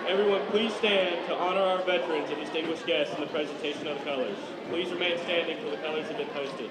Everyone, please stand to honor our veterans and distinguished guests in the presentation of the colors. Please remain standing till the colors have been posted.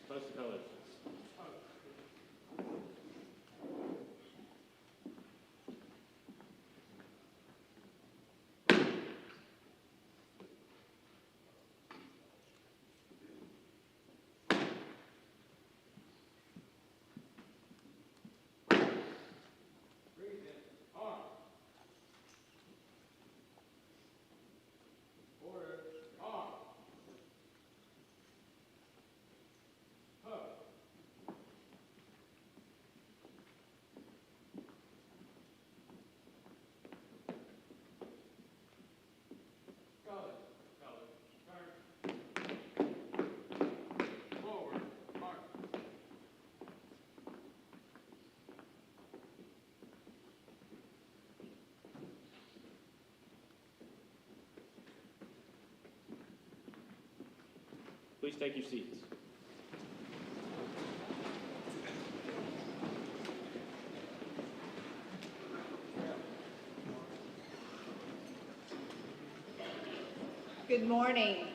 Post the colors. Please take your seats. Good morning.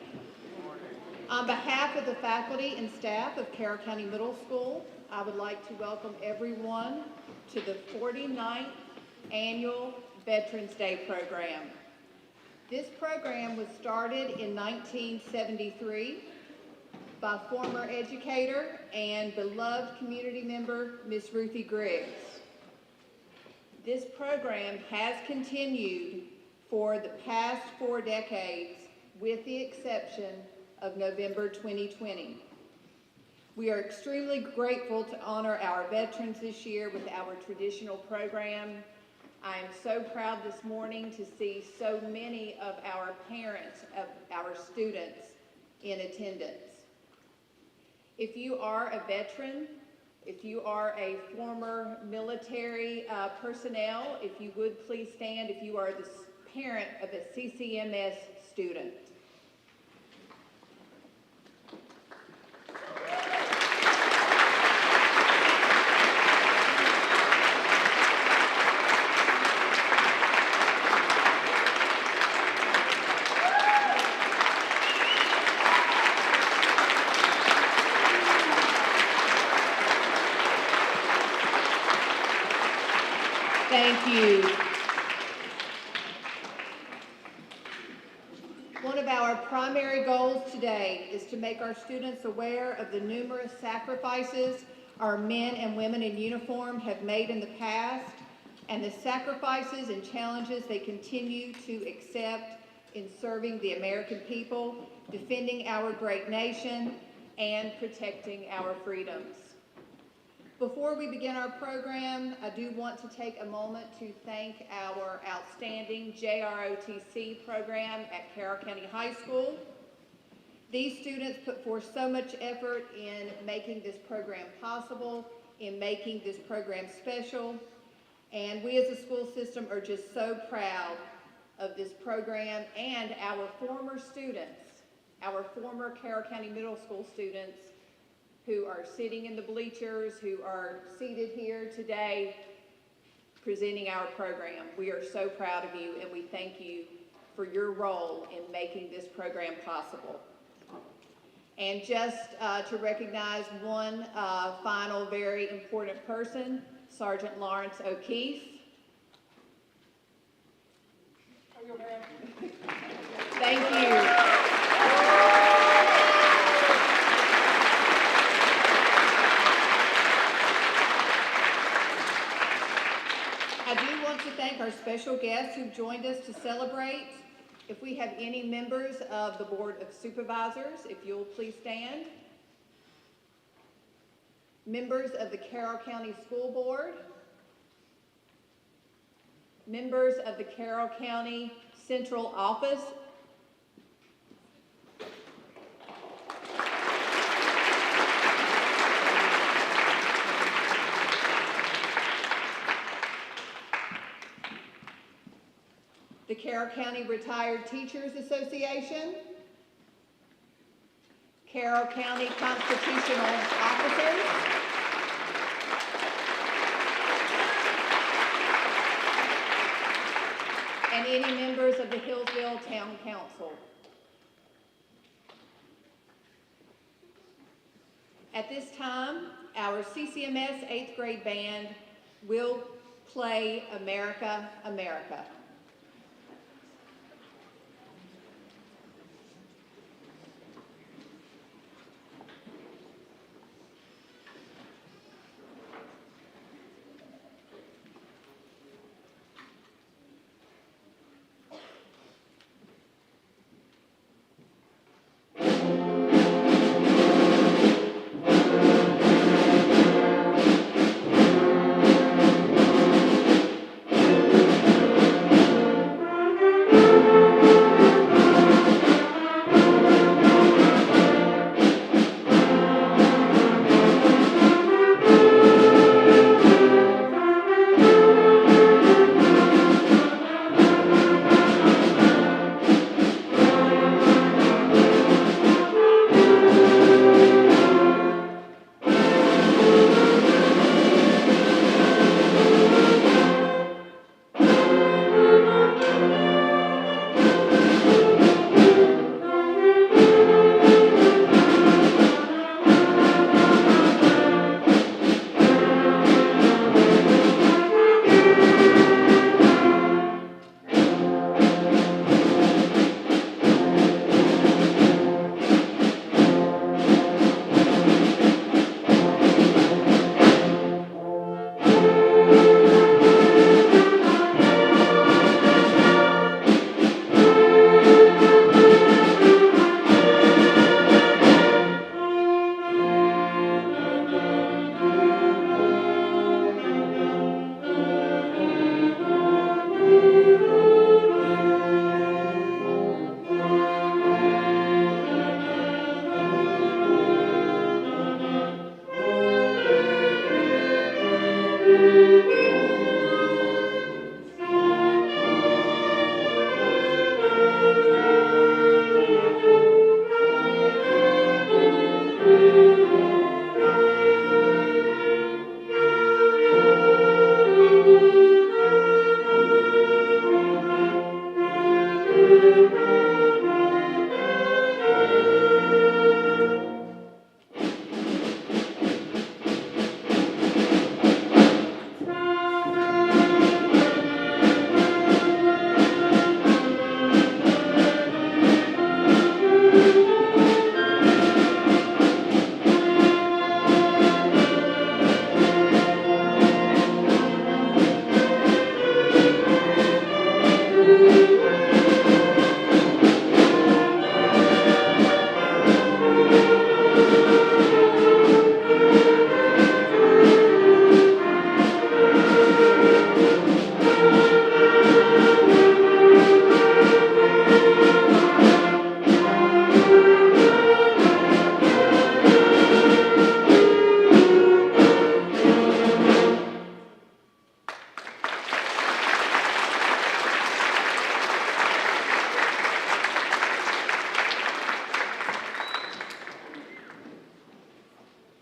On behalf of the faculty and staff of Carroll County Middle School, I would like to welcome everyone to the 49th Annual Veterans Day program. This program was started in 1973 by former educator and beloved community member, Miss Ruthie Griggs. This program has continued for the past 4 decades, with the exception of November 2020. We are extremely grateful to honor our veterans this year with our traditional program. I am so proud this morning to see so many of our parents, of our students in attendance. If you are a veteran, if you are a former military personnel, if you would please stand if you are the parent of a CCMS student. Thank you. One of our primary goals today is to make our students aware of the numerous sacrifices our men and women in uniform have made in the past and the sacrifices and challenges they continue to accept in serving the American people, defending our great nation, and protecting our freedoms. Before we begin our program, I do want to take a moment to thank our outstanding JROTC program at Carroll County High School. These students put forth so much effort in making this program possible, in making this program special, and we as a school system are just so proud of this program and our former students, our former Carroll County Middle School students who are sitting in the bleachers, who are seated here today presenting our program. We are so proud of you, and we thank you for your role in making this program possible. And just to recognize one final very important person, Sergeant Lawrence O'Keefe. Thank you. I do want to thank our special guests who've joined us to celebrate. If we have any members of the Board of Supervisors, if you'll please stand. Members of the Carroll County School Board. Members of the Carroll County Central Office. The Carroll County Retired Teachers Association, Carroll County Constitutional Officers, and any members of the Hillsville Town Council. At this time, our CCMS 8th grade band will play America, America.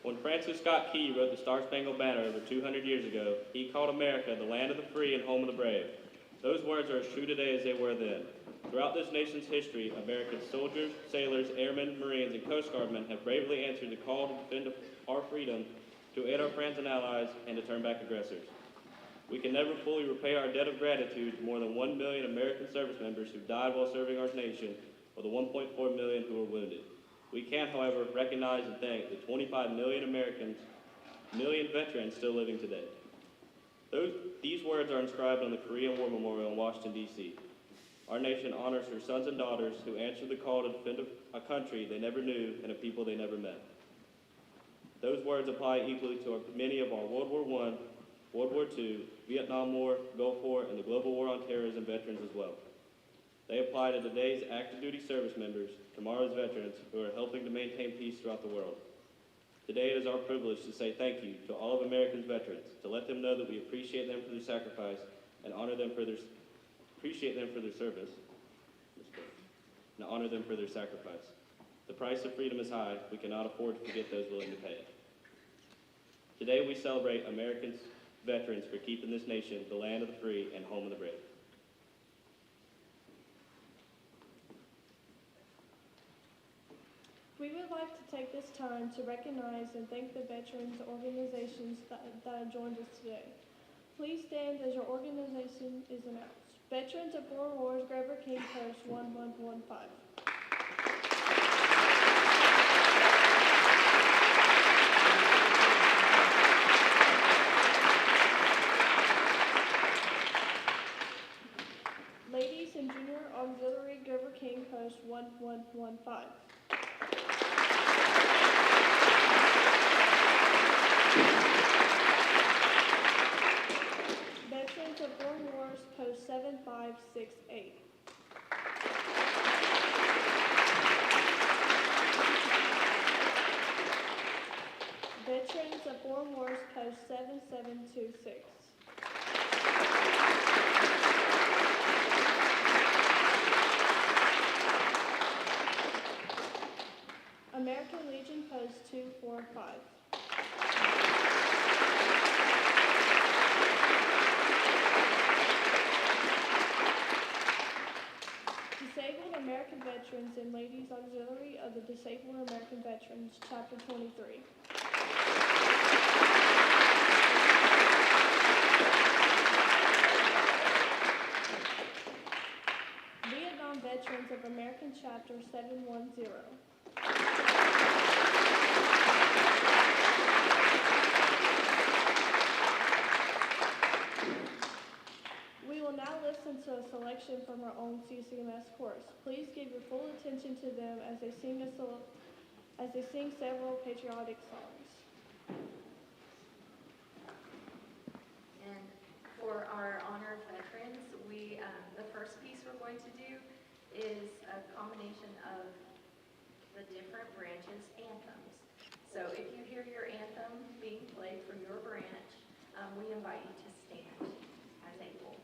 When Francis Scott Key wrote the Star-Spangled Banner over 200 years ago, he called America the land of the free and home of the brave. Those words are as true today as they were then. Throughout this nation's history, American soldiers, sailors, airmen, Marines, and Coast Guardmen have bravely answered the call to defend our freedom, to aid our friends and allies, and to turn back aggressors. We can never fully repay our debt of gratitude to more than 1 million American service members who died while serving our nation, or the 1.4 million who were wounded. We can, however, recognize and thank the 25 million veterans still living today. These words are inscribed on the Korean War Memorial in Washington, D.C. Our nation honors her sons and daughters who answered the call to defend a country they never knew and a people they never met. Those words apply equally to many of our World War I, World War II, Vietnam War, Gulf War, and the Global War on Terrorism veterans as well. They apply to today's active duty service members, tomorrow's veterans, who are helping to maintain peace throughout the world. Today it is our privilege to say thank you to all of America's veterans, to let them know that we appreciate them for their sacrifice and appreciate them for their service, and honor them for their sacrifice. The price of freedom is high. We cannot afford to forget those willing to pay it. Today we celebrate American veterans for keeping this nation the land of the free and home of the brave. We would like to take this time to recognize and thank the veterans organizations that have joined us today. Please stand as your organization is announced. Veterans of Foreign Wars, Grover King Post 1115. Ladies and Junior Auxiliary, Grover King Post 1115. Veterans of Foreign Wars, Post 7568. Veterans of Foreign Wars, Post 7726. American Legion, Post 245. Disabled American Veterans and Ladies Auxiliary of the Disabled American Veterans, Chapter 23. Vietnam Veterans of American Chapter 710. We will now listen to a selection from our own CCMS chorus. Please give your full attention to them as they sing several patriotic songs. And for our honored veterans, the first piece we're going to do is a combination of the different branches' anthems. So if you hear your anthem being played from your branch, we invite you to stand as able.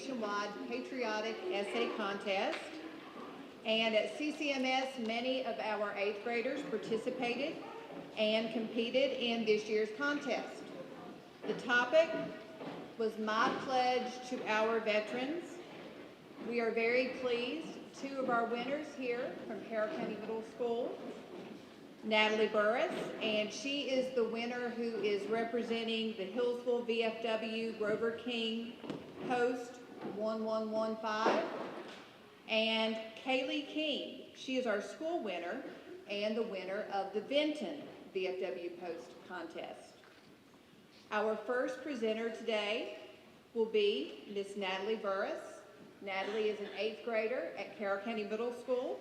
nationwide patriotic essay contest. And at CCMS, many of our 8th graders participated and competed in this year's contest. The topic was My Pledge to Our Veterans. We are very pleased. 2 of our winners here from Carroll County Middle School, Natalie Burris, and she is the winner who is representing the Hillsville VFW Grover King Post 1115, and Kaylee King. She is our school winner and the winner of the Vinton VFW Post contest. Our first presenter today will be Miss Natalie Burris. Natalie is an 8th grader at Carroll County Middle School.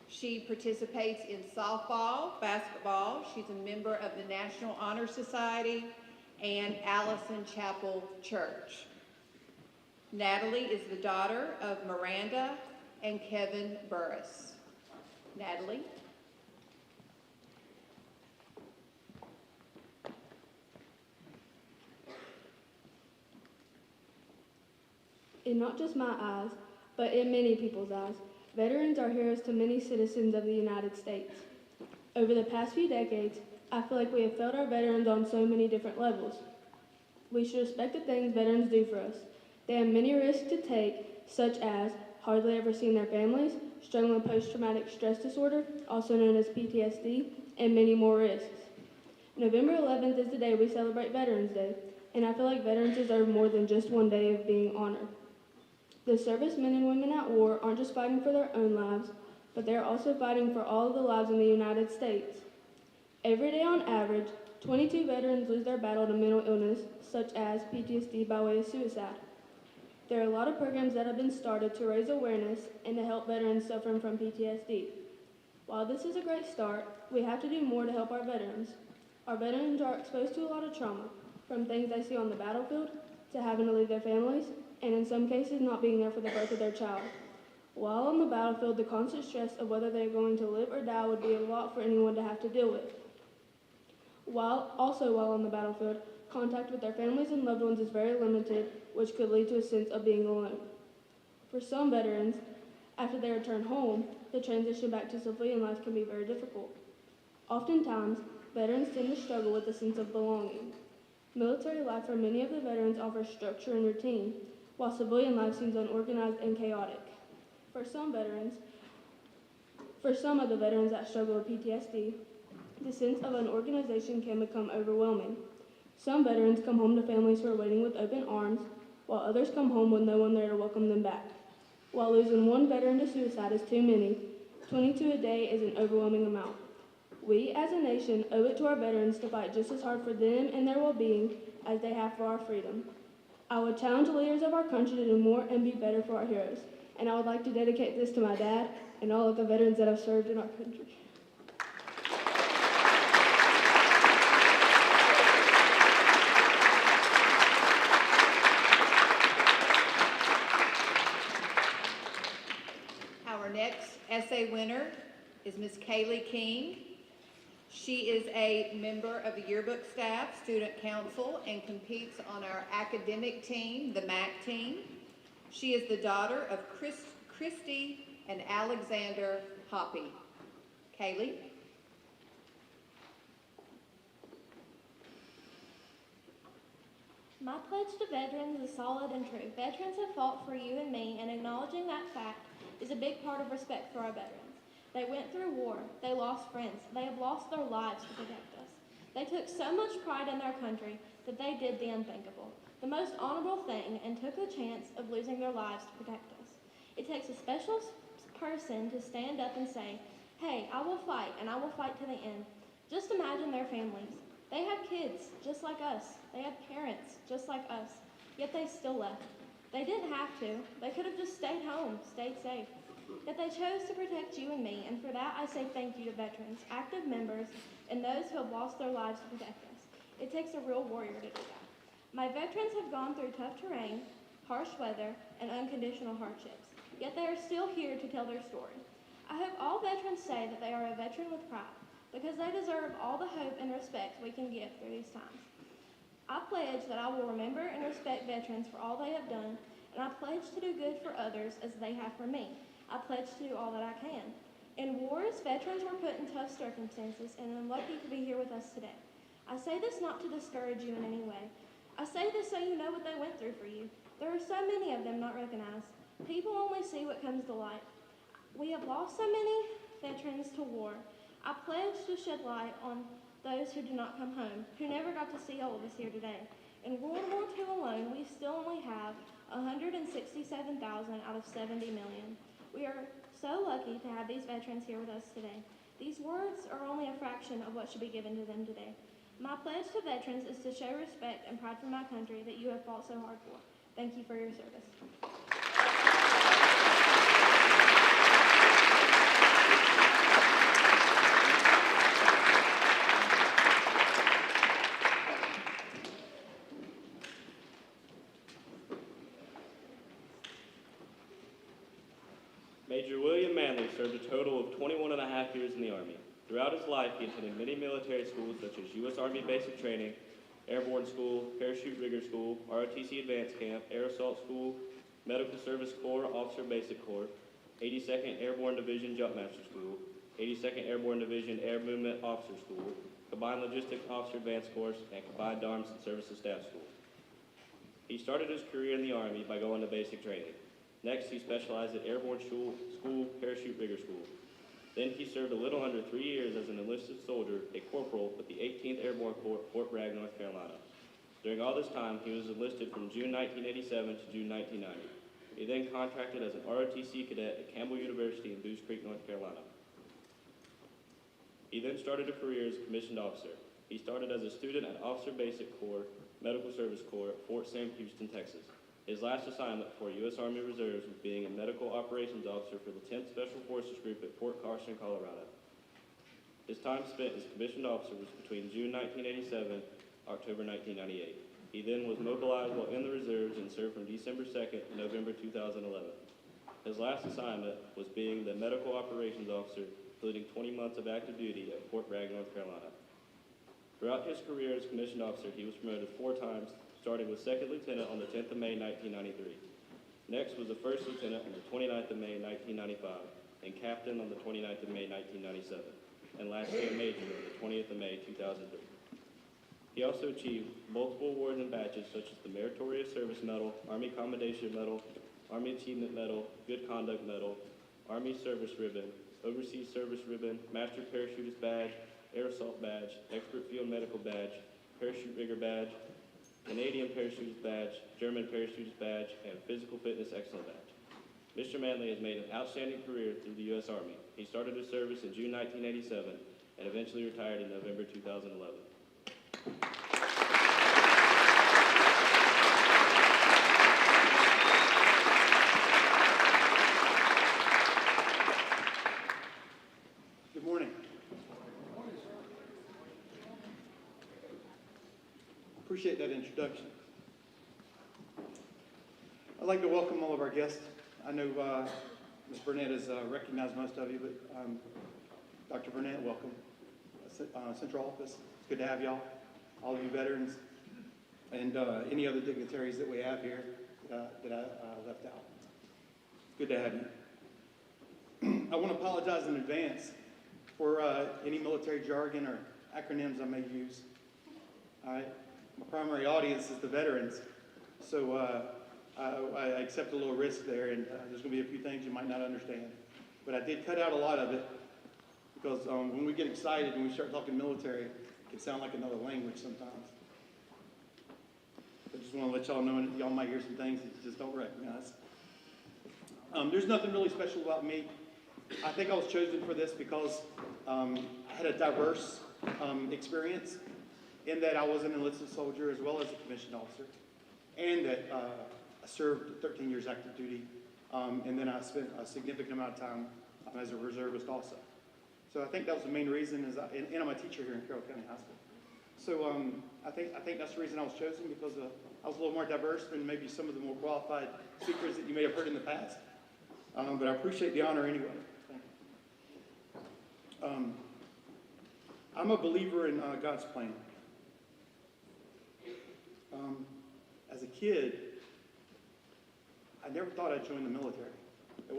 She participates in softball, basketball. She's a member of the National Honor Society and Allison Chapel Church. Natalie is the daughter of Miranda and Kevin Burris. Natalie. In not just my eyes, but in many people's eyes, veterans are heroes to many citizens of the United States. Over the past few decades, I feel like we have failed our veterans on so many different levels. We should respect the things veterans do for us. They have many risks to take, such as hardly ever seeing their families, struggling with post-traumatic stress disorder, also known as PTSD, and many more risks. November 11th is the day we celebrate Veterans Day, and I feel like veterans deserve more than just one day of being honored. The servicemen and women at war aren't just fighting for their own lives, but they are also fighting for all of the lives in the United States. Every day on average, 22 veterans lose their battle to mental illness, such as PTSD by way of suicide. There are a lot of programs that have been started to raise awareness and to help veterans suffering from PTSD. While this is a great start, we have to do more to help our veterans. Our veterans are exposed to a lot of trauma, from things they see on the battlefield to having to leave their families, and in some cases not being there for the birth of their child. While on the battlefield, the constant stress of whether they are going to live or die would be a lot for anyone to have to deal with. While on the battlefield, contact with their families and loved ones is very limited, which could lead to a sense of being alone. For some veterans, after they return home, the transition back to civilian life can be very difficult. Oftentimes, veterans tend to struggle with a sense of belonging. Military life for many of the veterans offers structure and routine, while civilian life seems unorganized and chaotic. For some of the veterans that struggle with PTSD, the sense of unorganization can become overwhelming. Some veterans come home to families who are waiting with open arms, while others come home with no one there to welcome them back. While losing one veteran to suicide is too many, 22 a day is an overwhelming amount. We, as a nation, owe it to our veterans to fight just as hard for them and their well-being as they have for our freedom. I would challenge the leaders of our country to do more and be better for our heroes. And I would like to dedicate this to my dad and all of the veterans that have served in our country. Our next essay winner is Miss Kaylee King. She is a member of the yearbook staff, student council, and competes on our academic team, the MAC team. She is the daughter of Christy and Alexander Hoppy. Kaylee? My pledge to veterans is solid and true. Veterans have fought for you and me, and acknowledging that fact is a big part of respect for our veterans. They went through war, they lost friends, they have lost their lives to protect us. They took so much pride in their country that they did the unthinkable, the most honorable thing, and took the chance of losing their lives to protect us. It takes a special person to stand up and say, hey, I will fight, and I will fight to the end. Just imagine their families. They have kids just like us. They have parents just like us, yet they still left. They didn't have to. They could have just stayed home, stayed safe. Yet they chose to protect you and me, and for that I say thank you to veterans, active members, and those who have lost their lives to protect us. It takes a real warrior to do that. My veterans have gone through tough terrain, harsh weather, and unconditional hardships, yet they are still here to tell their story. I hope all veterans say that they are a veteran with pride, because they deserve all the hope and respect we can give through these times. I pledge that I will remember and respect veterans for all they have done, and I pledge to do good for others as they have for me. I pledge to do all that I can. In wars, veterans were put in tough circumstances, and I'm lucky to be here with us today. I say this not to discourage you in any way. I say this so you know what they went through for you. There are so many of them not recognized. People only see what comes to light. We have lost so many veterans to war. I pledge to shed light on those who did not come home, who never got to see all of us here today. In World War II alone, we still only have 167,000 out of 70 million. We are so lucky to have these veterans here with us today. These words are only a fraction of what should be given to them today. My pledge to veterans is to show respect and pride for my country that you have fought so hard for. Thank you for your service. Major William Manley served a total of 21 and a half years in the Army. Throughout his life, he attended many military schools such as U.S. Army Basic Training, Airborne School, Parachute Rigger School, ROTC Advanced Camp, Air Assault School, Medical Service Corps Officer Basic Corps, 82nd Airborne Division Jumpmaster School, 82nd Airborne Division Air Movement Officer School, Combined Logistics Officer Advanced Course, and Combined Arms and Services Staff School. He started his career in the Army by going to basic training. Next, he specialized at Airborne School, Parachute Rigger School. Then he served a little under 3 years as an enlisted soldier, a corporal with the 18th Airborne Corps, Fort Bragg, North Carolina. During all this time, he was enlisted from June 1987 to June 1990. He then contracted as an ROTC cadet at Campbell University in Goose Creek, North Carolina. He then started a career as a commissioned officer. He started as a student at Officer Basic Corps, Medical Service Corps at Fort Sam Houston, Texas. His last assignment for U.S. Army Reserves was being a medical operations officer for the 10th Special Forces Group at Fort Carson, Colorado. His time spent as commissioned officer was between June 1987 and October 1998. He then was mobilized while in the reserves and served from December 2nd to November 2011. His last assignment was being the medical operations officer, including 20 months of active duty at Fort Bragg, North Carolina. Throughout his career as commissioned officer, he was promoted 4 times, starting with second lieutenant on the 10th of May, 1993. Next was the first lieutenant on the 29th of May, 1995, and captain on the 29th of May, 1997, and lastly a major on the 20th of May, 2003. He also achieved multiple awards and badges such as the Meritorious Service Medal, Army Commendation Medal, Army Achievement Medal, Good Conduct Medal, Army Service Ribbon, Overseas Service Ribbon, Master Parachutist Badge, Air Assault Badge, Expert Field Medical Badge, Parachute Rigger Badge, Canadian Parachutist Badge, German Parachutist Badge, and Physical Fitness Excellent Badge. Mr. Manley has made an outstanding career through the U.S. Army. He started his service in June 1987 and eventually retired in November 2011. Good morning. Appreciate that introduction. I'd like to welcome all of our guests. I know Ms. Burnett has recognized most of you, but Dr. Burnett, welcome. Central Office, it's good to have y'all, all of you veterans, and any other dignitaries that we have here that I left out. Good to have you. I want to apologize in advance for any military jargon or acronyms I may use. All right. My primary audience is the veterans, so I accept a little risk there, and there's going to be a few things you might not understand. But I did cut out a lot of it, because when we get excited and we start talking military, it can sound like another language sometimes. I just want to let y'all know, and y'all might hear some things that you just don't recognize. There's nothing really special about me. I think I was chosen for this because I had a diverse experience, in that I was an enlisted soldier as well as a commissioned officer, and that I served 13 years active duty, and then I spent a significant amount of time as a reservist also. So I think that was the main reason, and I'm a teacher here in Carroll County High School. So I think that's the reason I was chosen, because I was a little more diverse than maybe some of the more qualified speakers that you may have heard in the past. But I appreciate the honor anyway. Thank you. I'm a believer in God's plan. As a kid, I never thought I'd join the military. It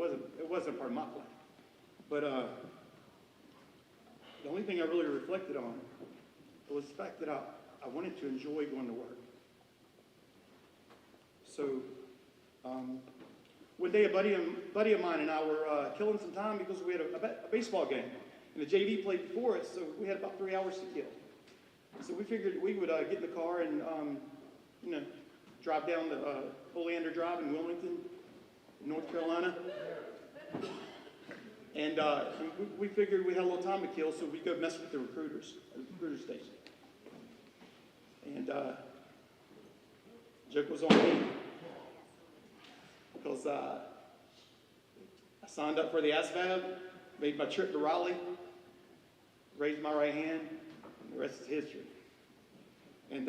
wasn't part of my plan. But the only thing I really reflected on was the fact that I wanted to enjoy going to work. So one day a buddy of mine and I were killing some time because we had a baseball game. And the JV played before us, so we had about 3 hours to kill. So we figured we would get in the car and, drive down the Oleander Drive in Wilmington, North Carolina. And we figured we had a little time to kill, so we'd go mess with the recruiters at the recruiter station. And joke was on me because I signed up for the ASVAB, made my trip to Raleigh, raised my right hand, and the rest is history. And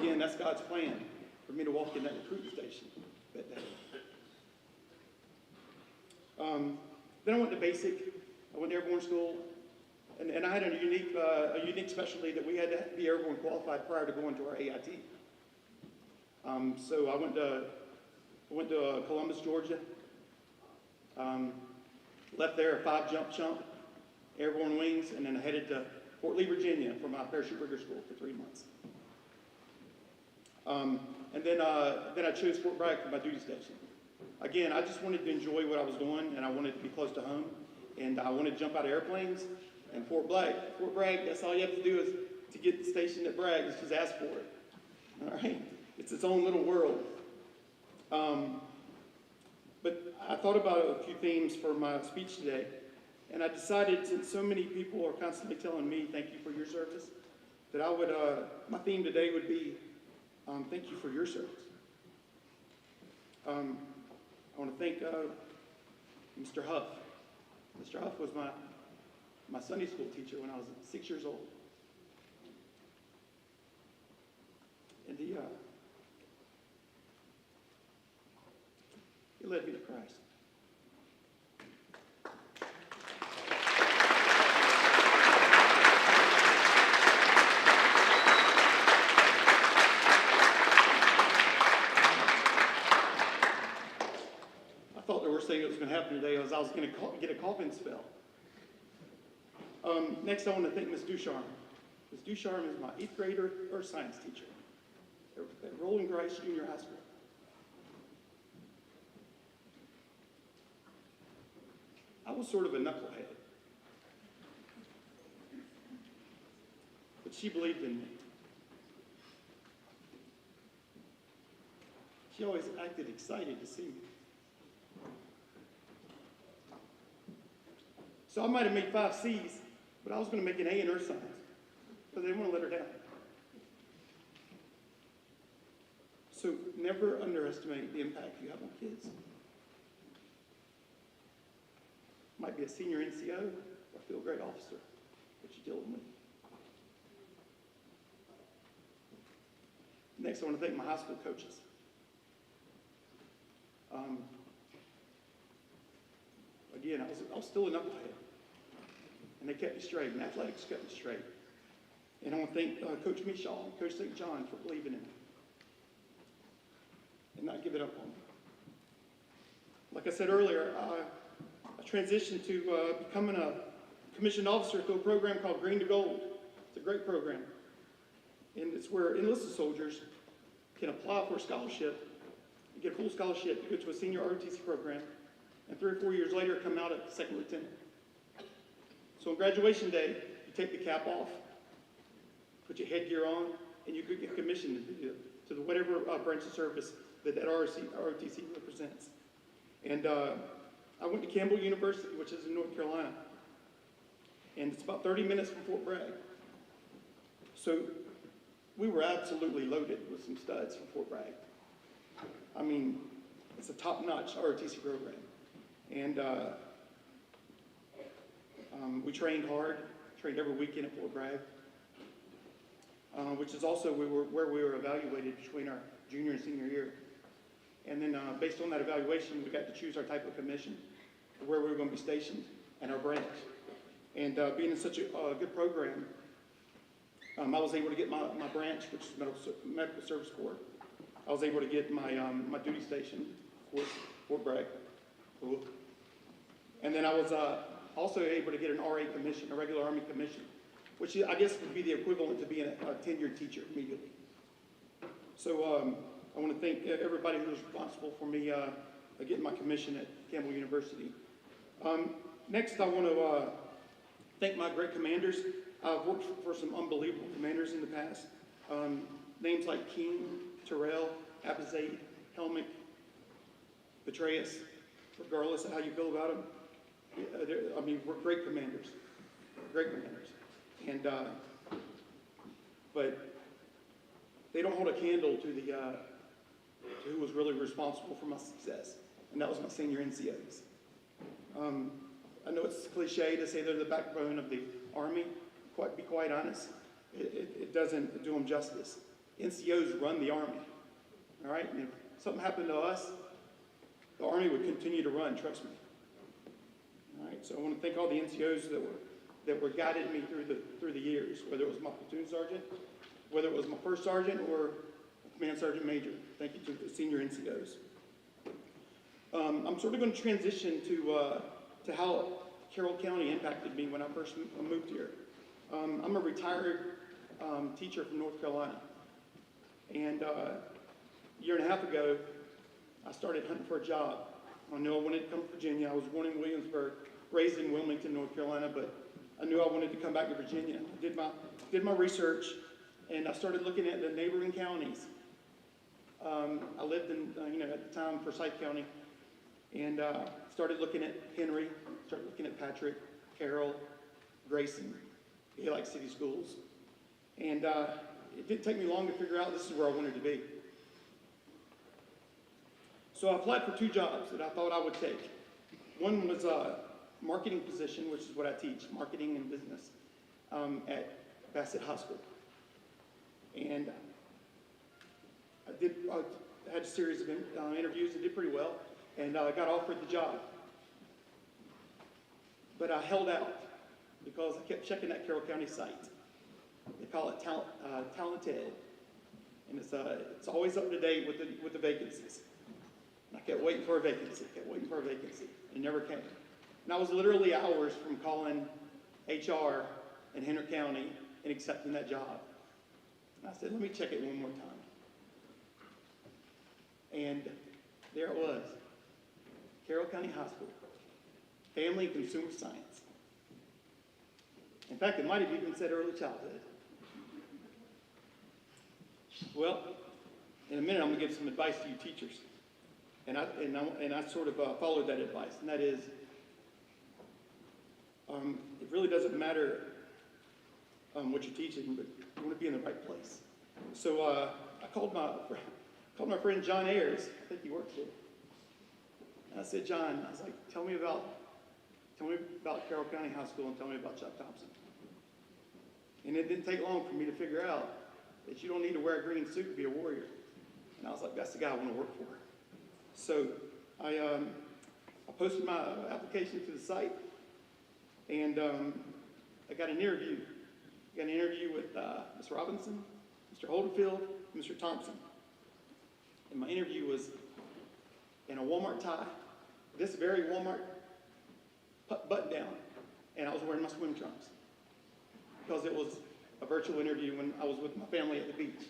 again, that's God's plan for me to walk in that recruiting station that day. Then I went to basic. I went to airborne school, and I had a unique specialty that we had to be airborne qualified prior to going to our AIT. So I went to Columbus, Georgia. Left there, a 5-jump chump, airborne wings, and then I headed to Fort Lee, Virginia for my parachute rigger school for 3 months. And then I chose Fort Bragg for my duty station. Again, I just wanted to enjoy what I was doing, and I wanted to be close to home, and I wanted to jump out of airplanes. And Fort Bragg, that's all you have to do is to get stationed at Bragg, is just ask for it. All right? It's its own little world. But I thought about a few themes for my speech today, and I decided, since so many people are constantly telling me, thank you for your service, that I would, my theme today would be, thank you for your service. I want to thank Mr. Huff. Mr. Huff was my Sunday school teacher when I was 6 years old. And he led me to Christ. I thought the worst thing that was going to happen today was I was going to get a coughing spell. Next, I want to thank Ms. Ducharme. Ms. Ducharme is my 8th grader earth science teacher at Roland Grice Junior High School. I was sort of a knucklehead, but she believed in me. She always acted excited to see me. So I might have made 5 C's, but I was going to make an A in earth science, because I didn't want to let her down. So never underestimate the impact you have on kids. Might be a senior NCO or field grade officer that you're dealing with. Next, I want to thank my high school coaches. Again, I was still a knucklehead, and they kept me straight, and athletics kept me straight. And I want to thank Coach Mishaw and Coach St. John for believing in me and not giving up on me. Like I said earlier, I transitioned to becoming a commissioned officer through a program called Green to Gold. It's a great program. And it's where enlisted soldiers can apply for a scholarship, and get a full scholarship to go to a senior ROTC program, and 3 or 4 years later come out as second lieutenant. So on graduation day, you take the cap off, put your headgear on, and you could get commissioned to the whatever branch of service that ROTC represents. And I went to Campbell University, which is in North Carolina, and it's about 30 minutes from Fort Bragg. So we were absolutely loaded with some studs from Fort Bragg. I mean, it's a top-notch ROTC program. And we trained hard, trained every weekend at Fort Bragg, which is also where we were evaluated between our junior and senior year. And then based on that evaluation, we got to choose our type of commission, where we were going to be stationed, and our branch. And being in such a good program, I was able to get my branch, which is Medical Service Corps. I was able to get my duty station, Fort Bragg. Ooh. And then I was also able to get an RA commission, a regular Army commission, which I guess would be the equivalent to being a tenured teacher immediately. So I want to thank everybody who was responsible for me getting my commission at Campbell University. Next, I want to thank my great commanders. I've worked for some unbelievable commanders in the past. Names like King, Terrell, Abizade, Helmick, Petraeus, regardless of how you feel about them. I mean, we're great commanders. Great commanders. And, but they don't hold a candle to the, to who was really responsible for my success. And that was my senior NCOs. I know it's cliche to say they're the backbone of the Army. Be quite honest, it doesn't do them justice. NCOs run the Army, all right? And if something happened to us, the Army would continue to run, trust me. All right, so I want to thank all the NCOs that were guiding me through the years, whether it was my platoon sergeant, whether it was my first sergeant or command sergeant major. Thank you to the senior NCOs. I'm sort of going to transition to how Carroll County impacted me when I first moved here. I'm a retired teacher from North Carolina. And a year and a half ago, I started hunting for a job. I knew I wanted to come to Virginia. I was born in Williamsburg, raised in Wilmington, North Carolina, but I knew I wanted to come back to Virginia. I did my research, and I started looking at the neighboring counties. I lived in, at the time, Forsyth County, and started looking at Henry, started looking at Patrick, Carroll, Grayson, like city schools. And it didn't take me long to figure out this is where I wanted to be. So I applied for 2 jobs that I thought I would take. One was a marketing position, which is what I teach, marketing and business, at Bassett High School. And I had a series of interviews and did pretty well, and I got offered the job. But I held out because I kept checking that Carroll County site. They call it Talented, and it's always up to date with the vacancies. And I kept waiting for a vacancy, and it never came. And I was literally hours from calling HR in Henry County and accepting that job. And I said, let me check it one more time. And there it was, Carroll County High School, Family and Consumer Science. In fact, it might have even said early childhood. Well, in a minute, I'm going to give some advice to you teachers. And I sort of followed that advice, and that is, it really doesn't matter what you're teaching, but you want to be in the right place. So I called my friend John Ayers. I think he works here. And I said, John, I was like, tell me about Carroll County High School and tell me about Chuck Thompson. And it didn't take long for me to figure out that you don't need to wear a green suit to be a warrior. And I was like, that's the guy I want to work for. So I posted my application to the site, and I got an interview. I got an interview with Ms. Robinson, Mr. Holdenfield, and Mr. Thompson. And my interview was in a Walmart tie, this very Walmart button down, and I was wearing my swim trunks because it was a virtual interview when I was with my family at the beach.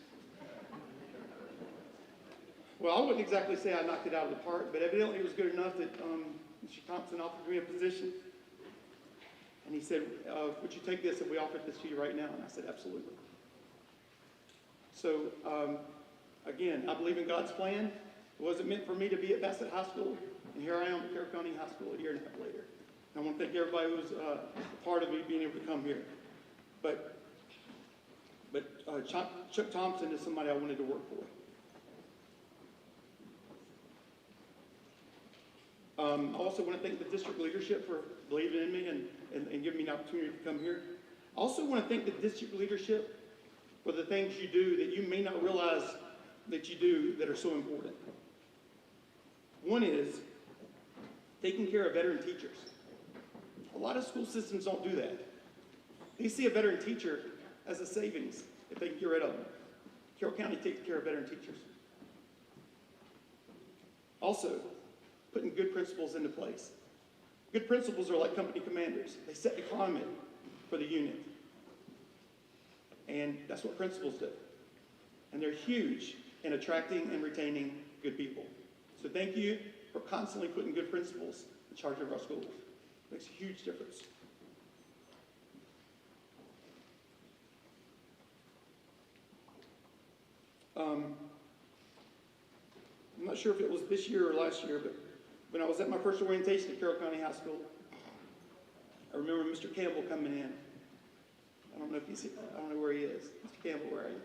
Well, I wouldn't exactly say I knocked it out of the park, but evidently it was good enough that Mr. Thompson offered me a position. And he said, would you take this if we offered this to you right now? And I said, absolutely. So, again, I believe in God's plan. It wasn't meant for me to be at Bassett High School, and here I am at Carroll County High School a year and a half later. And I want to thank everybody who was a part of me being able to come here. But Chuck Thompson is somebody I wanted to work for. I also want to thank the district leadership for believing in me and giving me an opportunity to come here. I also want to thank the district leadership for the things you do that you may not realize that you do that are so important. One is taking care of veteran teachers. A lot of school systems don't do that. They see a veteran teacher as a savings if they can get rid of them. Carroll County takes care of veteran teachers. Also, putting good principles into place. Good principles are like company commanders. They set the climate for the unit. And that's what principals do. And they're huge in attracting and retaining good people. So thank you for constantly putting good principles in charge of our schools. It makes a huge difference. I'm not sure if it was this year or last year, but when I was at my first orientation at Carroll County High School, I remember Mr. Campbell coming in. I don't know if he's, I don't know where he is. Mr. Campbell, where are you?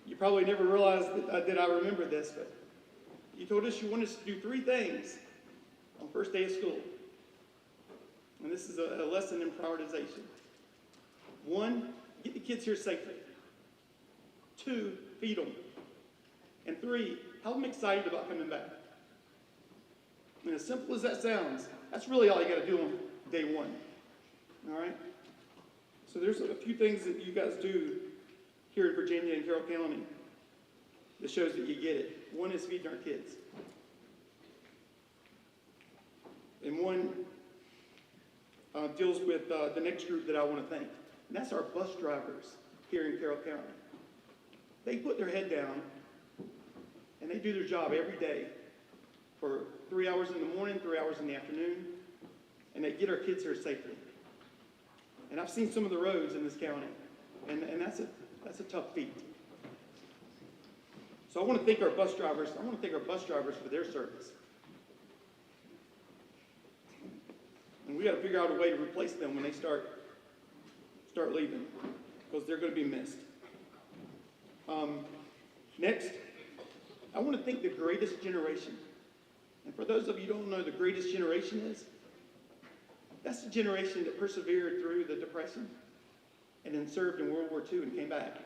You probably never realized that I remember this, but you told us you wanted us to do 3 things on the first day of school. And this is a lesson in prioritization. 1, get the kids here safely. 2, feed them. And 3, have them excited about coming back. And as simple as that sounds, that's really all you got to do on day 1. All right? So there's a few things that you guys do here in Virginia and Carroll County that shows that you get it. 1 is feeding our kids. And 1 deals with the next group that I want to thank. And that's our bus drivers here in Carroll County. They put their head down and they do their job every day for 3 hours in the morning, 3 hours in the afternoon, and they get our kids here safely. And I've seen some of the roads in this county, and that's a tough feat. So I want to thank our bus drivers. I want to thank our bus drivers for their service. And we got to figure out a way to replace them when they start leaving, because they're going to be missed. Next, I want to thank the greatest generation. And for those of you who don't know what the greatest generation is, that's the generation that persevered through the Depression and then served in World War II and came back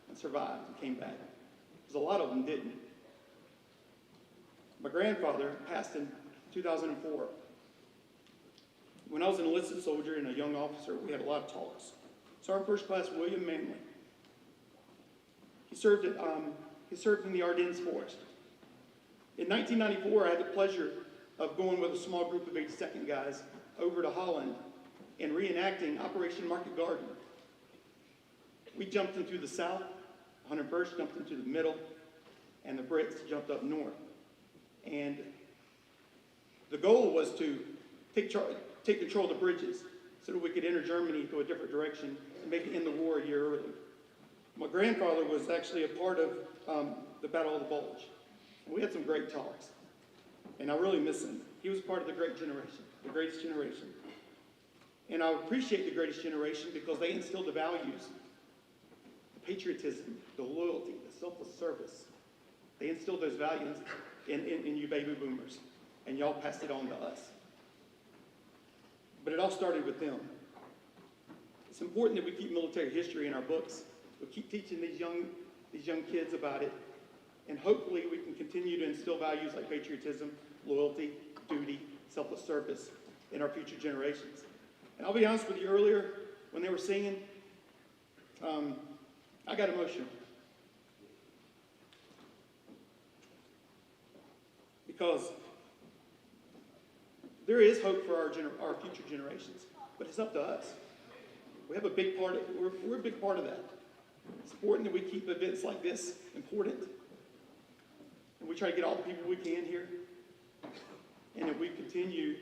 and survived and came back. Because a lot of them didn't. My grandfather passed in 2004. When I was an enlisted soldier and a young officer, we had a lot of talks. Sergeant First Class William Manley. He served in the Ardennes Forest. In 1994, I had the pleasure of going with a small group of 82nd guys over to Holland and reenacting Operation Market Garden. We jumped into the south, 101st jumped into the middle, and the Brits jumped up north. And the goal was to take control of the bridges so that we could enter Germany through a different direction and maybe end the war a year early. My grandfather was actually a part of the Battle of the Bulge. And we had some great talks. And I really miss him. He was part of the great generation, the greatest generation. And I appreciate the greatest generation because they instilled the values, the patriotism, the loyalty, the selfless service. They instilled those values in you baby boomers. And y'all passed it on to us. But it all started with them. It's important that we keep military history in our books. We keep teaching these young kids about it. And hopefully we can continue to instill values like patriotism, loyalty, duty, selfless service in our future generations. And I'll be honest with you, earlier when they were singing, I got emotional. Because there is hope for our future generations, but it's up to us. We have a big part of, we're a big part of that. It's important that we keep events like this important. And we try to get all the people we can here. And that we continue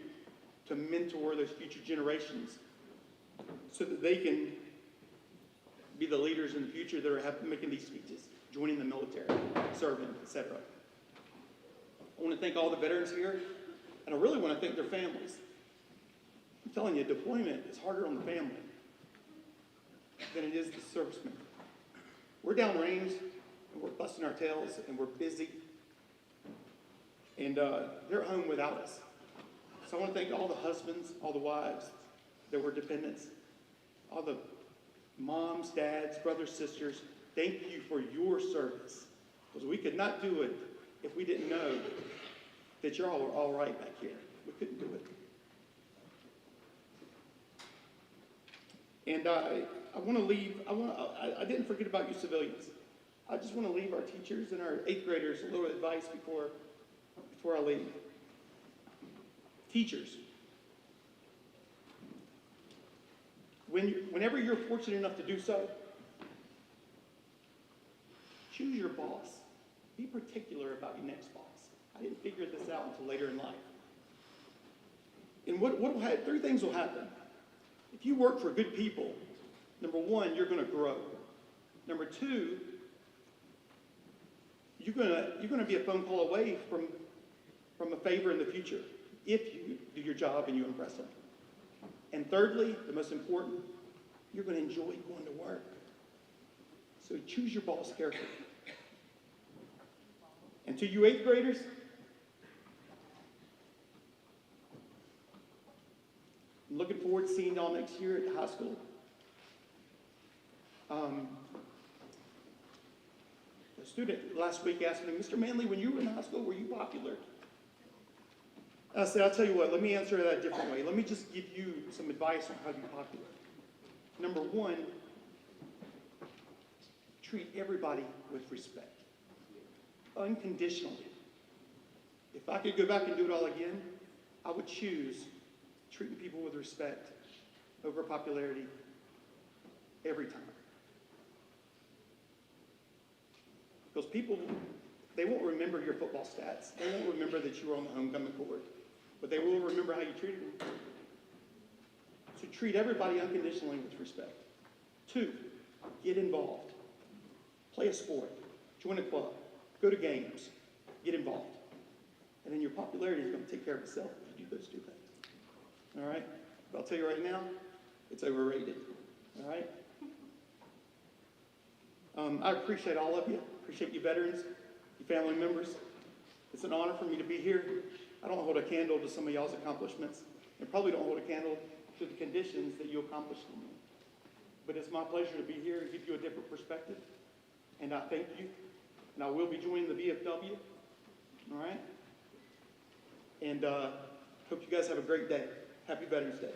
to mentor those future generations so that they can be the leaders in the future that are making these speeches, joining the military, serving, etc. I want to thank all the veterans here, and I really want to thank their families. I'm telling you, deployment is harder on the family than it is the servicemen. We're downrange, and we're busting our tails, and we're busy, and they're home without us. So I want to thank all the husbands, all the wives that were dependents, all the moms, dads, brothers, sisters. Thank you for your service, because we could not do it if we didn't know that you're all right back here. We couldn't do it. And I want to leave. I didn't forget about you civilians. I just want to leave our teachers and our 8th graders a little advice before I leave. Teachers, whenever you're fortunate enough to do so, choose your boss. Be particular about your next boss. I didn't figure this out until later in life. And what will happen? 3 things will happen. If you work for good people, number 1, you're going to grow. Number 2, you're going to be a phone call away from a favor in the future if you do your job and you impress them. And thirdly, the most important, you're going to enjoy going to work. So choose your boss carefully. And to you 8th graders, I'm looking forward to seeing y'all next year at the high school. A student last week asked me, Mr. Manley, when you were in high school, were you popular? I said, I'll tell you what, let me answer that a different way. Let me just give you some advice on how to be popular. Number 1, treat everybody with respect, unconditionally. If I could go back and do it all again, I would choose treating people with respect over popularity every time. Because people, they won't remember your football stats. They won't remember that you were on the homecoming court. But they will remember how you treated them. So treat everybody unconditionally with respect. 2, get involved. Play a sport. Join a club. Go to games. Get involved. And then your popularity is going to take care of itself if you do those 2 things. All right? But I'll tell you right now, it's overrated. All right? I appreciate all of you. Appreciate you veterans, you family members. It's an honor for me to be here. I don't hold a candle to some of y'all's accomplishments, and probably don't hold a candle to the conditions that you accomplished in me. But it's my pleasure to be here and give you a different perspective. And I thank you. And I will be joining the VFW. All right? And hope you guys have a great day. Happy Veterans Day.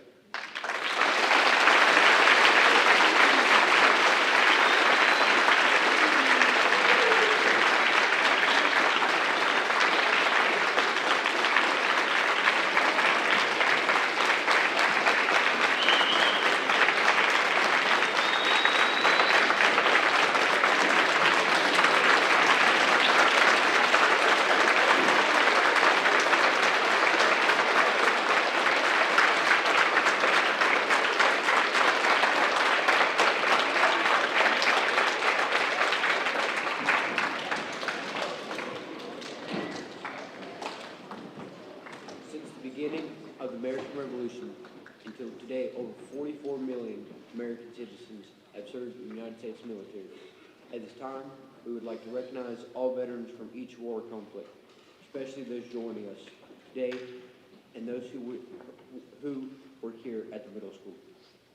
Since the beginning of the American Revolution until today, over 44 million American citizens have served in the United States military. At this time, we would like to recognize all veterans from each war conflict, especially those joining us today and those who were here at the middle school.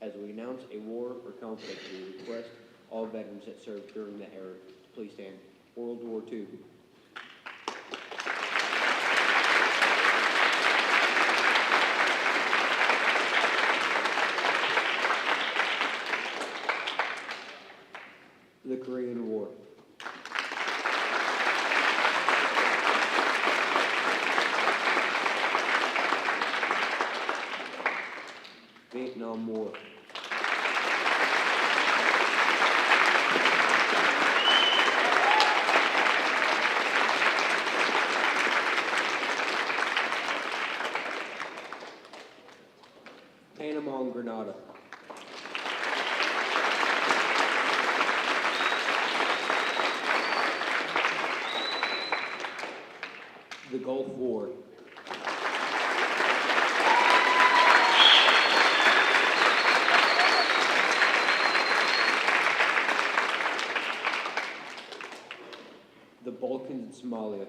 As we announce a war or conflict, we request all veterans that served during that era to please stand. World War II. The Korean War. Vietnam War. Panama and Grenada. The Gulf War. The Balkans and Somalia.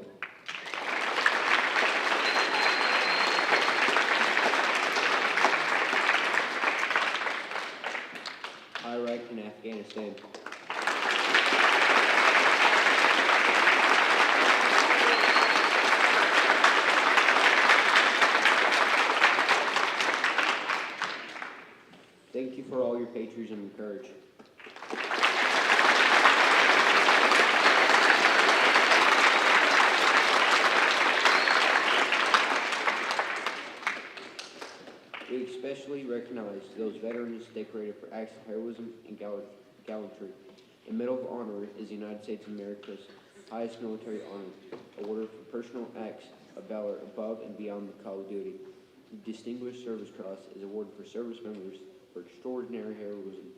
Iraq and Afghanistan. Thank you for all your patriotism and courage. especially recognize those veterans decorated for acts of heroism and gallantry. The Medal of Honor is the United States of America's highest military honor, awarded for personal acts of valor above and beyond the call of duty. The Distinguished Service Cross is awarded for service members for extraordinary heroism.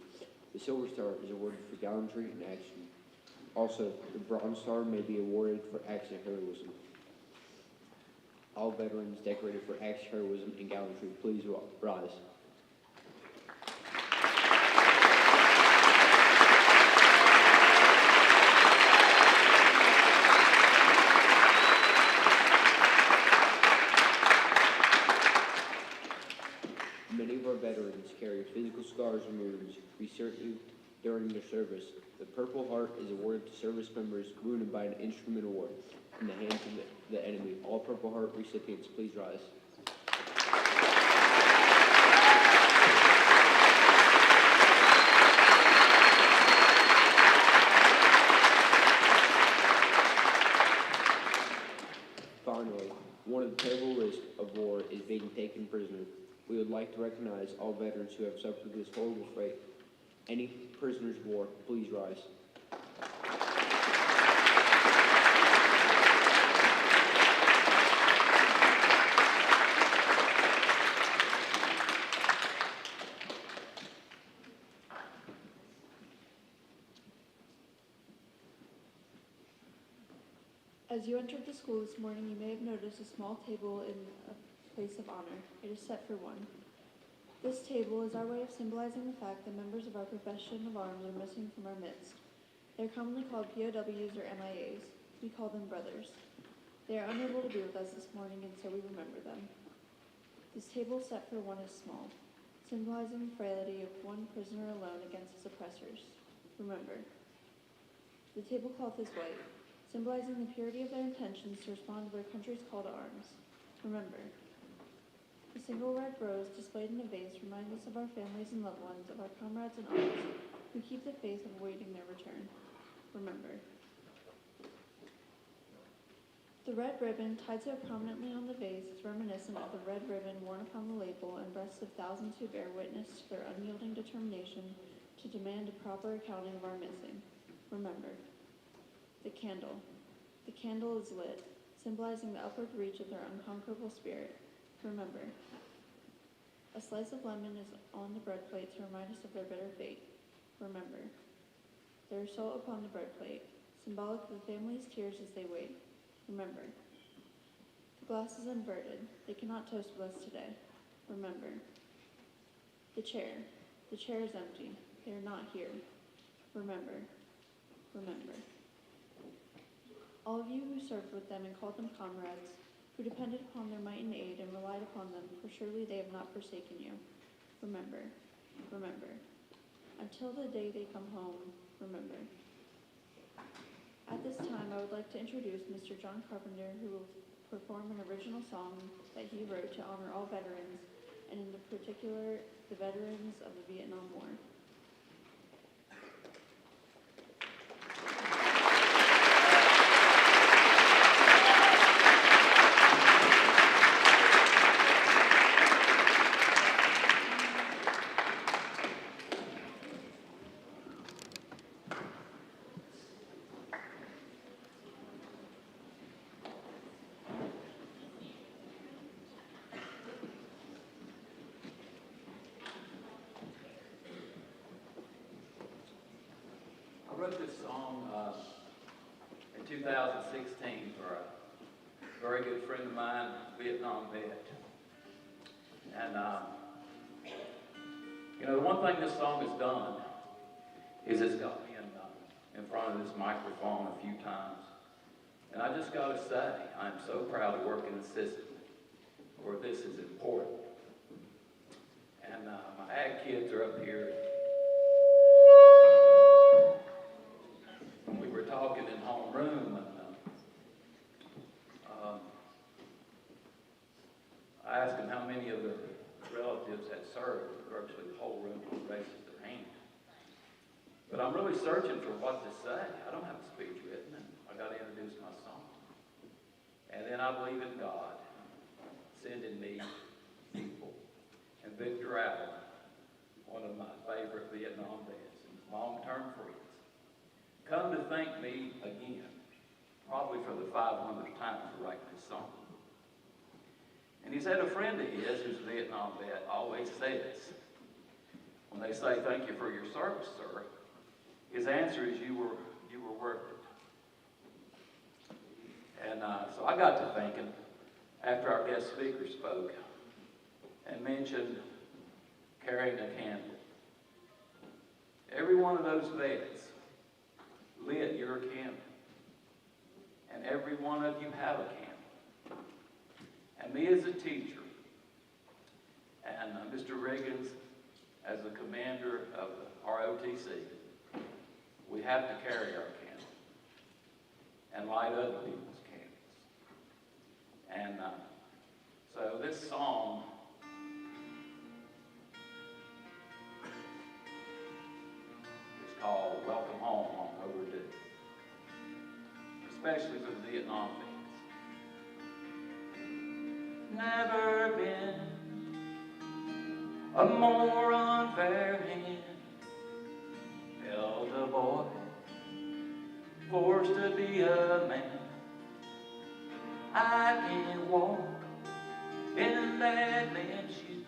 The Silver Star is awarded for gallantry and action. Also, the Bronze Star may be awarded for acts of heroism. All veterans decorated for acts of heroism and gallantry, please rise. Many of our veterans carry physical scars and wounds received during their service. The Purple Heart is awarded to service members wounded by an instrumental war in the hands of the enemy. All Purple Heart recipients, please rise. Finally, one of the terrible risks of war is being taken prisoner. We would like to recognize all veterans who have suffered this horrible fate. Any prisoners of war, please rise. As you entered the school this morning, you may have noticed a small table in a place of honor. It is set for one. This table is our way of symbolizing the fact that members of our profession of arms are missing from our midst. They are commonly called POWs or MIAs. We call them brothers. They are unable to be with us this morning, and so we remember them. This table set for one is small, symbolizing the frailty of one prisoner alone against his oppressors. Remember. The tablecloth is white, symbolizing the purity of their intentions to respond to their country's call to arms. Remember. The single red rose displayed in a vase reminds us of our families and loved ones, of our comrades in arms, who keep the faith of awaiting their return. Remember. The red ribbon, tied so prominently on the vase, is reminiscent of the red ribbon worn upon the label and breasts of thousands who bear witness to their unyielding determination to demand a proper accounting of our missing. Remember. The candle. The candle is lit, symbolizing the upward reach of their unconquerable spirit. Remember. A slice of lemon is on the bread plate to remind us of their bitter fate. Remember. There is salt upon the bread plate, symbolic of the family's tears as they wait. Remember. The glass is inverted. They cannot toast with us today. Remember. The chair. The chair is empty. They are not here. Remember. Remember. All of you who served with them and called them comrades, who depended upon their might and aid and relied upon them, for surely they have not forsaken you. Remember. Remember. Until the day they come home, remember. At this time, I would like to introduce Mr. John Carpenter, who will perform an original song that he wrote to honor all veterans, and in particular, the veterans of the Vietnam War. I wrote this song in 2016 for a very good friend of mine, Vietnam vet. And, the one thing this song has done is it's got me in front of this microphone a few times. And I just got to say, I'm so proud to work in a system where this is important. And my ag kids are up here. We were talking in homeroom, and I asked them how many of their relatives had served. Virtually the whole room raises their hand. But I'm really searching for what to say. I don't have a speech written, and I got to introduce my song. And then I believe in God sending me people and Victor Allen, one of my favorite Vietnam vets and long-term friends, come to thank me again, probably for the 500th time for writing this song. And he said a friend of his, who's a Vietnam vet, always says, when they say thank you for your service, sir, his answer is you were worth it. And so I got to thinking after our guest speaker spoke and mentioned carrying a candle. Every one of those vets lit your candle. And every one of you have a candle. And me as a teacher, and Mr. Riggins as the commander of the ROTC, we have to carry our candle and light other people's candles. And so this song is called Welcome Home, Long Overdue, especially for the Vietnam vets. Never been a more unfair hand held a boy forced to be a man. I can't walk in that man's shoes.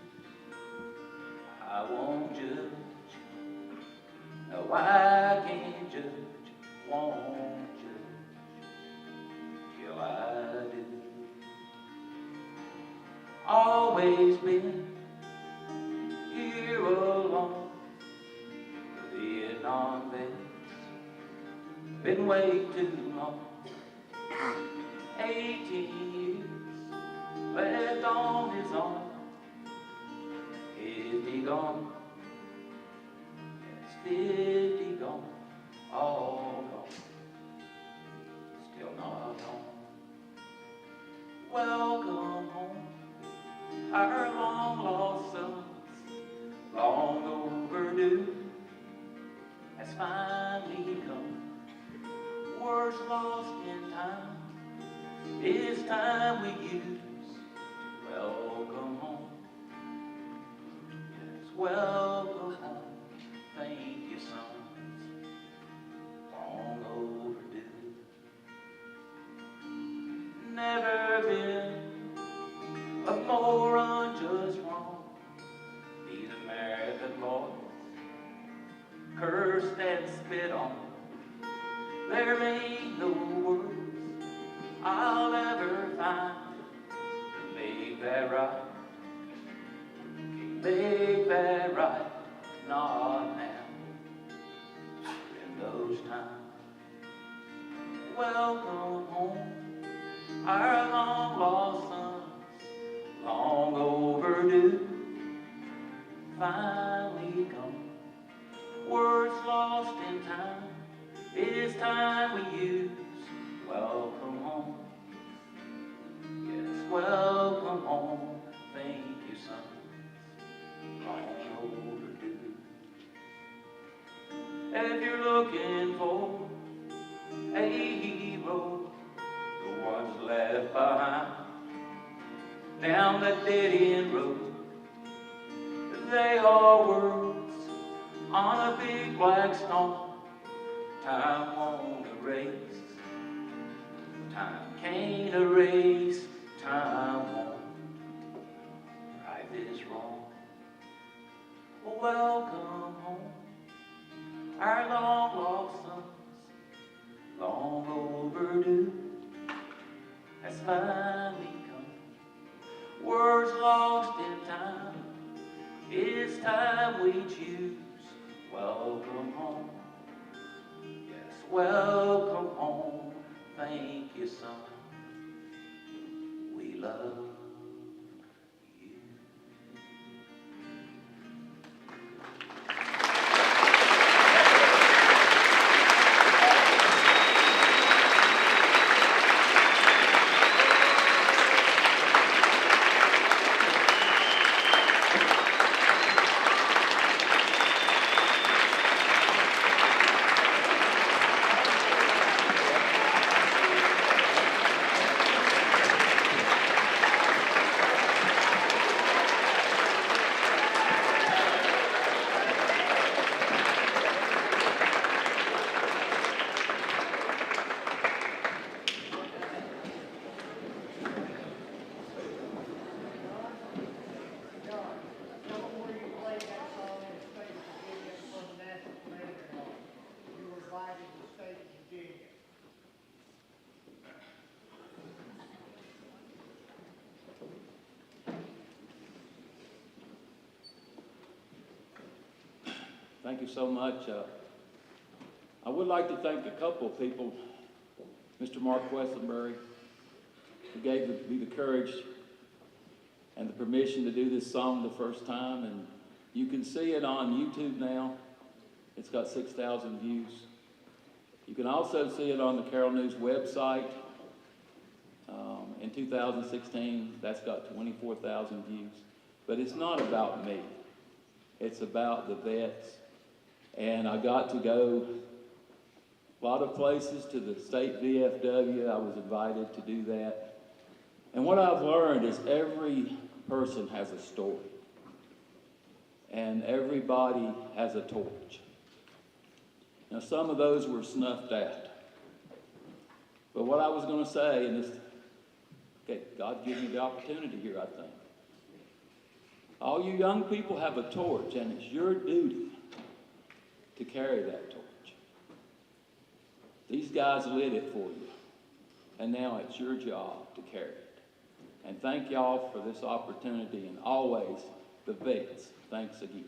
I won't judge. No, I can't judge. Won't judge till I do. Always been here alone. The Vietnam vets been way too long. 18 years left on his arm. 50 gone, yes, 50 gone, all gone, still not home. Welcome home, our long lost sons, long overdue, has finally come. Words lost in time, it's time we use. Welcome home, yes, welcome home. Thank you, sons, long overdue. Never been a more unjust wrong. These American boys, cursed and spit on. There ain't no words I'll ever find to make that right. Can't make that right, not now. In those times, welcome home, our long lost sons, long overdue, finally come. Words lost in time, it's time we use. Welcome home, yes, welcome home. Thank you, sons, long overdue. If you're looking for a hero, the ones left behind down that dead-end road, they are words on a big black stone. Time won't erase, time can't erase, time won't right this wrong. Welcome home, our long lost sons, long overdue, has finally come. Words lost in time, it's time we choose. Welcome home, yes, welcome home. Thank you, son, Thank you so much. I would like to thank a couple of people. Mr. Mark Westenberry, who gave me the courage and the permission to do this song the first time. And you can see it on YouTube now. It's got 6,000 views. You can also see it on the Carroll News website. In 2016, that's got 24,000 views. But it's not about me. It's about the vets. And I got to go a lot of places, to the state VFW. I was invited to do that. And what I've learned is every person has a story. And everybody has a torch. Now, some of those were snuffed out. But what I was going to say, and this, okay, God gave me the opportunity here, I think. All you young people have a torch, and it's your duty to carry that torch. These guys lit it for you, and now it's your job to carry it. And thank y'all for this opportunity, and always the vets. Thanks again.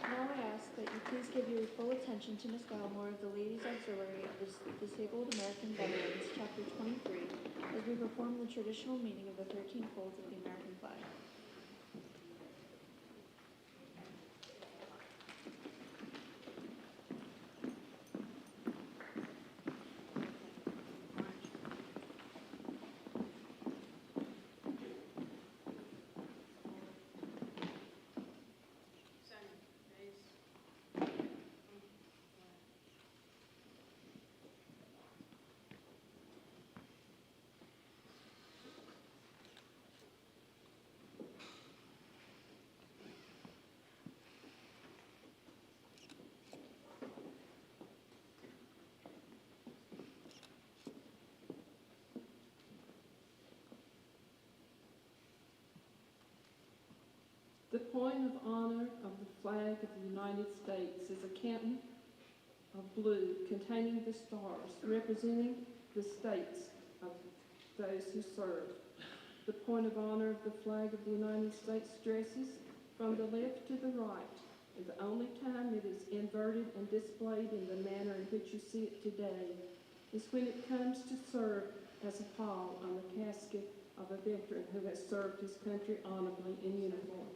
Now I ask that you please give your full attention to Ms. Gallimore of the Ladies Auxiliary of the Disabled American Veterans, Chapter 23, as we perform the traditional meaning of the 13 folds of the American flag. The point of honor of the flag of the United States is a canton of blue containing the stars representing the states of those who serve. The point of honor of the flag of the United States stresses from the left to the right, and the only time it is inverted and displayed in the manner in which you see it today is when it comes to serve as a pall on the casket of a veteran who has served his country honorably in uniform.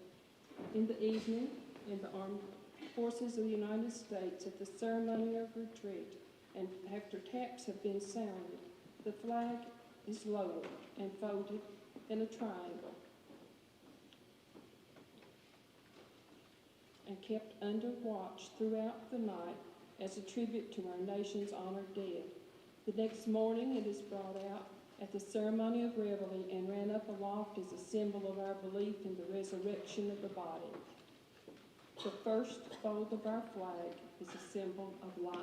In the evening, in the Armed Forces of the United States, at the ceremony of retreat, and after taps have been sounded, the flag is lowered and folded in a triangle and kept under watch throughout the night as a tribute to our nation's honored dead. The next morning, it is brought out at the ceremony of reveille and ran up aloft as a symbol of our belief in the resurrection of the body. The first fold of our flag is a symbol of life.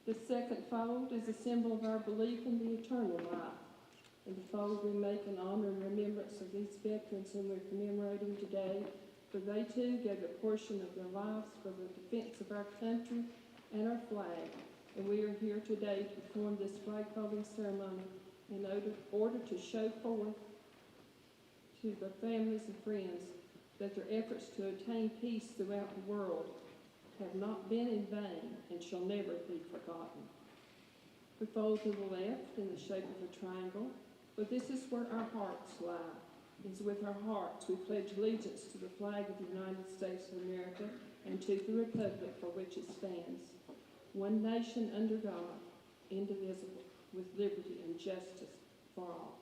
The second fold is a symbol of our belief in the eternal life. In the fold we make an honor and remembrance of these veterans whom we're commemorating today, for they too gave a portion of their lives for the defense of our country and our flag. And we are here today to perform this flag folding ceremony in order to show forth to the families and friends that their efforts to attain peace throughout the world have not been in vain and shall never be forgotten. We fold to the left in the shape of a triangle, for this is where our hearts lie. It is with our hearts we pledge allegiance to the flag of the United States of America and to the republic for which it stands, one nation under God, indivisible, with liberty and justice for all.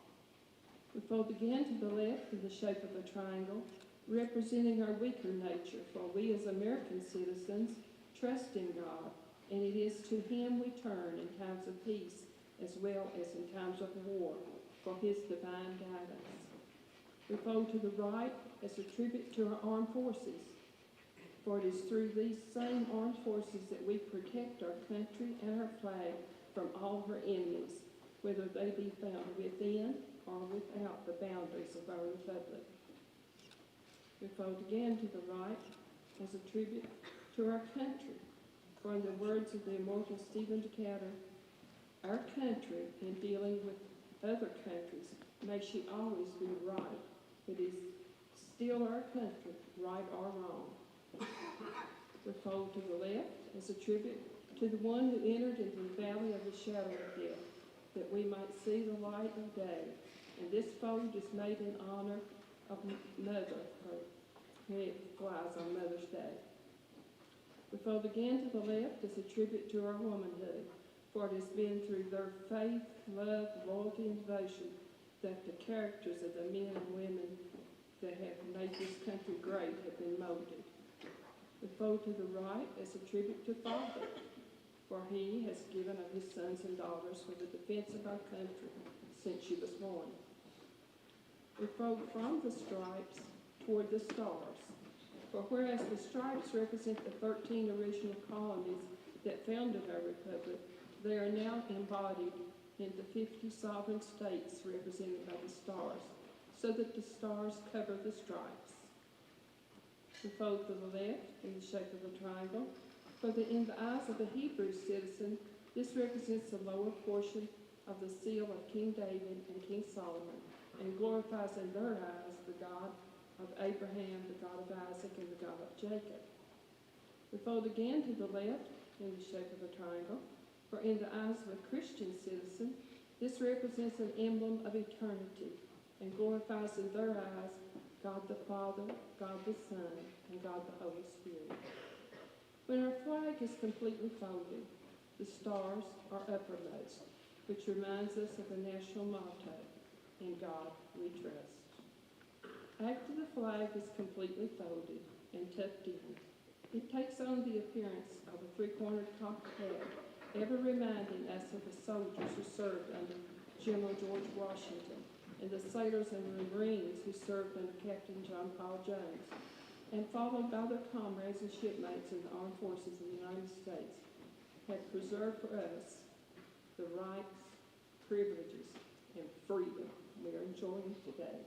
We fold again to the left in the shape of a triangle, representing our weaker nature, for we as American citizens trust in God, and it is to Him we turn in times of peace as well as in times of war for His divine guidance. We fold to the right as a tribute to our armed forces, for it is through these same armed forces that we protect our country and our flag from all her enemies, whether they be found within or without the boundaries of our republic. We fold again to the right as a tribute to our country. For in the words of the immortal Stephen Decatur, our country, in dealing with other countries, may she always be right. It is still our country, right or wrong. We fold to the left as a tribute to the one who entered into the valley of the shadow of death, that we might see the light of day. And this fold is made in honor of Mother, when it flies on Mother's Day. We fold again to the left as a tribute to our womanhood, for it has been through their faith, love, loyalty, and devotion that the characters of the men and women that have made this country great have been molded. We fold to the right as a tribute to Father, for he has given of his sons and daughters for the defense of our country since she was born. We fold from the stripes toward the stars, for whereas the stripes represent the 13 original colonies that founded our republic, they are now embodied in the 50 sovereign states represented by the stars, so that the stars cover the stripes. We fold to the left in the shape of a triangle, for in the eyes of a Hebrew citizen, this represents the lower portion of the seal of King David and King Solomon, and glorifies in their eyes the God of Abraham, the God of Isaac, and the God of Jacob. We fold again to the left in the shape of a triangle, for in the eyes of a Christian citizen, this represents an emblem of eternity, and glorifies in their eyes God the Father, God the Son, and God the Holy Spirit. When our flag is completely folded, the stars are uppermost, which reminds us of the national motto, "In God we trust." After the flag is completely folded and tucked in, it takes on the appearance of a three-cornered cocked hat, ever reminding us of the soldiers who served under General George Washington, and the sailors and the Marines who served under Captain John Paul Jones, and followed by their comrades and shipmates in the armed forces of the United States, have preserved for us the rights, privileges, and freedom we are enjoying today.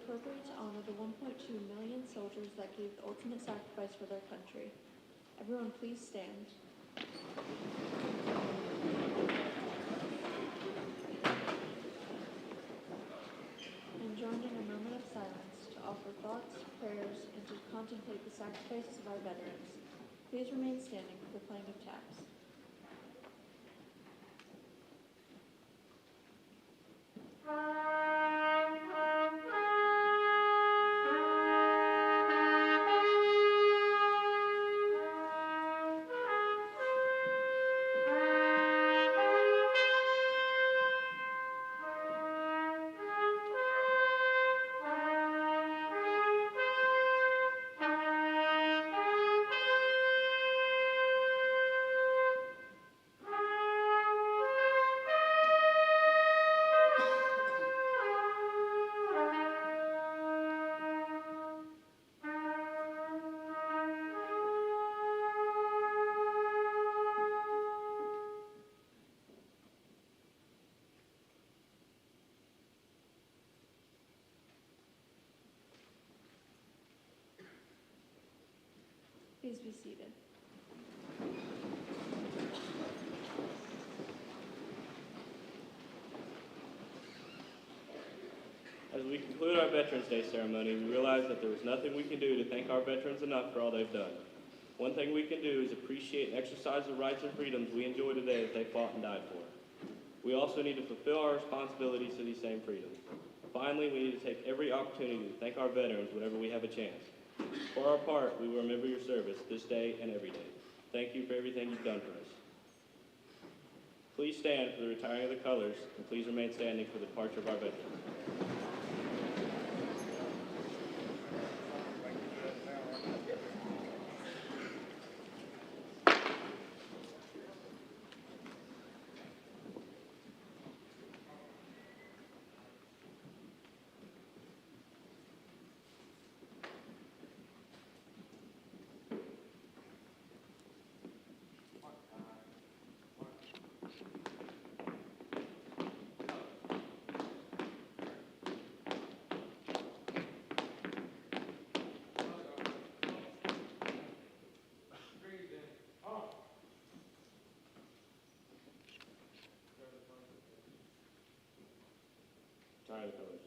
appropriate to honor the 1.2 million soldiers that gave the ultimate sacrifice for their country. Everyone please stand. And join in a moment of silence to offer thoughts, prayers, and to contemplate the sacrifices of our veterans. Please remain standing for the playing of taps. Please be seated. As we conclude our Veterans Day ceremony, we realize that there is nothing we can do to thank our veterans enough for all they've done. One thing we can do is appreciate and exercise the rights and freedoms we enjoy today that they fought and died for. We also need to fulfill our responsibilities to these same freedoms. Finally, we need to take every opportunity to thank our veterans whenever we have a chance. For our part, we will remember your service this day and every day. Thank you for everything you've done for us. Please stand for the retiring of the colors, and please remain standing for the departure of our veterans. Retiring the colors.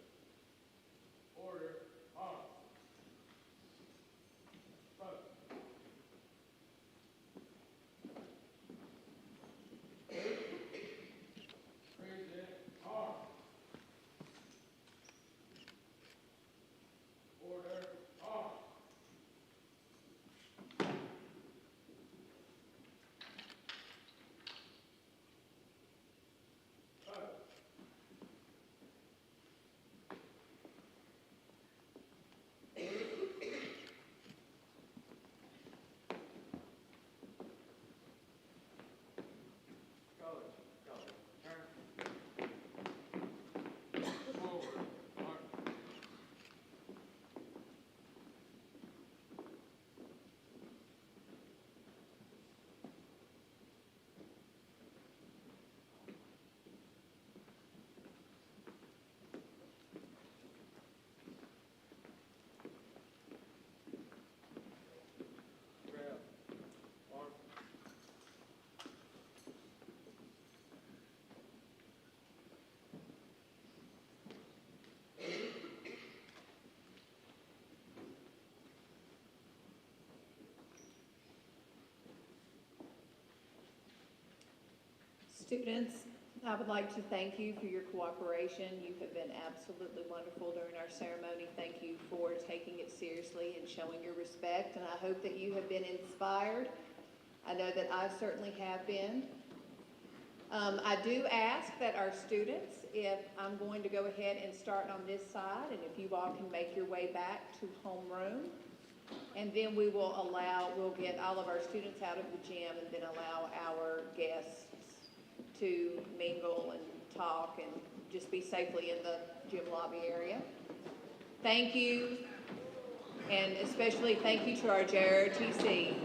Order, on. Present, on. Order, on. Students, I would like to thank you for your cooperation. You have been absolutely wonderful during our ceremony. Thank you for taking it seriously and showing your respect, and I hope that you have been inspired. I know that I certainly have been. I do ask that our students, if I'm going to go ahead and start on this side, and if you all can make your way back to homeroom, and then we'll get all of our students out of the gym and then allow our guests to mingle and talk and just be safely in the gym lobby area. Thank you, and especially thank you to our JROTC